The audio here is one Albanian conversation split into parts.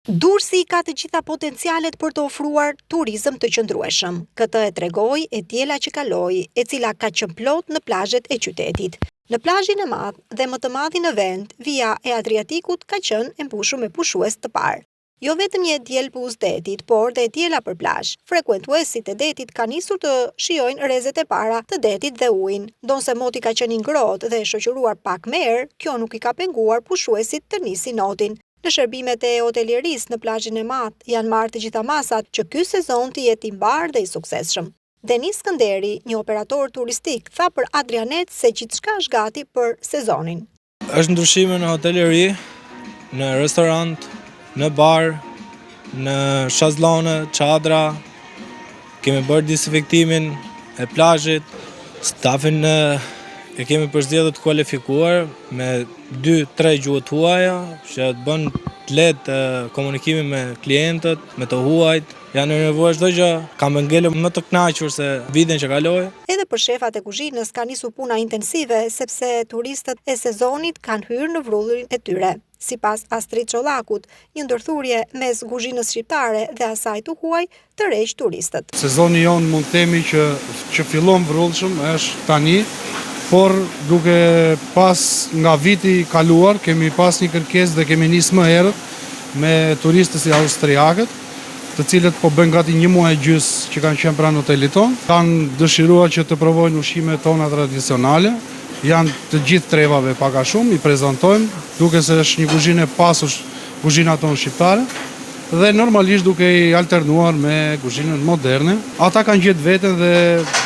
Durrësi ka të gjitha potencialet për të ofruar turizëm të qëndrueshëm. Këtë e tregoi e diela që kaloi, e cila ka qenë plot në plazhet e qytetit. Në plazhin e madh dhe më të madhin në vend, vija e Adriatikut ka qenë e mbushur me pushues të parë. Jo vetëm një diel buz detit, por dhe diela për plazh. Frekuentuesit e detit kanë nisur të shijojnë rrezet e para të detit dhe ujin. Ndonse moti ka qenë i ngrohtë dhe shoqëruar pak me erë, kjo nuk i ka penguar pushuesit të nisin notin. Në shërbimet e hotelierisë në plazhin e madh janë marrë të gjitha masat që ky sezon të jetë i mbar dhe i suksesshëm. Denis Skënderi, një operator turistik, tha për Adrianet se gjithçka është gati për sezonin. Është ndryshime në hoteleri, në restorant, në bar, në shazllone, çadra. Kemi bërë disinfektimin e plazhit, stafin e kemi përzgjedhur të kualifikuar me 2-3 gjuhë të huaja, që të bën të lehtë komunikimi me klientët, me të huajt. Janë në nevojë çdo gjë, kam ngelur më të kënaqur se vitin që kaloi. Edhe për shefat e kuzhinës ka nisur puna intensive sepse turistët e sezonit kanë hyrë në vrullurin e tyre. Sipas Astrid Çollakut, një ndërthurje mes kuzhinës shqiptare dhe asaj të huaj tërheq turistët. Sezoni jon mund të themi që fillon vrrullshëm është tani, por duke pas nga viti kaluar kemi pas një kërkesë dhe kemi nisë më herët me turistët si austriakët, të cilët po bëjnë gati një muaj gjys që kanë qenë pranë hotelit tonë, kanë dëshiruar që të provojnë ushqimet tona tradicionale, janë të gjithë trevave pak a shumë, i prezantojmë, duke se është një kuzhinë e pasur kuzhina tonë shqiptare, dhe normalisht duke i alternuar me kuzhinën moderne. Ata kanë gjetë veten dhe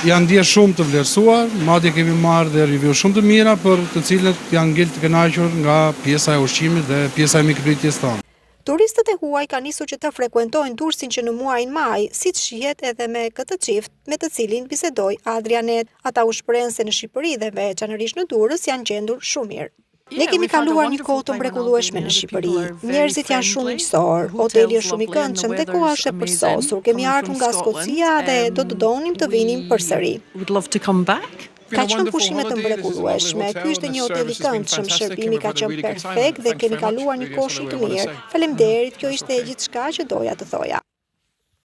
janë ndjer shumë të vlerësuar, madje kemi marrë dhe review shumë të mira për të cilët janë ngel të kënaqur nga pjesa e ushqimit dhe pjesa e mikpritjes tonë. Turistët e huaj kanë nisur që të frekuentojnë Durrësin që në muajin maj, siç shihet edhe me këtë çift me të cilin bisedoi Adrianet. Ata u shprehen se në Shqipëri dhe veçanërisht në Durrës janë gjendur shumë mirë. Ne kemi kaluar një kohë të mrekullueshme në Shqipëri. Njerëzit janë shumë miqësor, hoteli është shumë i këndshëm dhe koha është e përsosur. Kemi ardhur nga Skocia dhe do të donim të vinim përsëri. Ka qenë pushime të mrekullueshme. Ky ishte një hotel i këndshëm, shërbimi ka qenë perfekt dhe kemi kaluar një kohë shumë të mirë. Faleminderit, kjo ishte gjithçka që doja të thoja.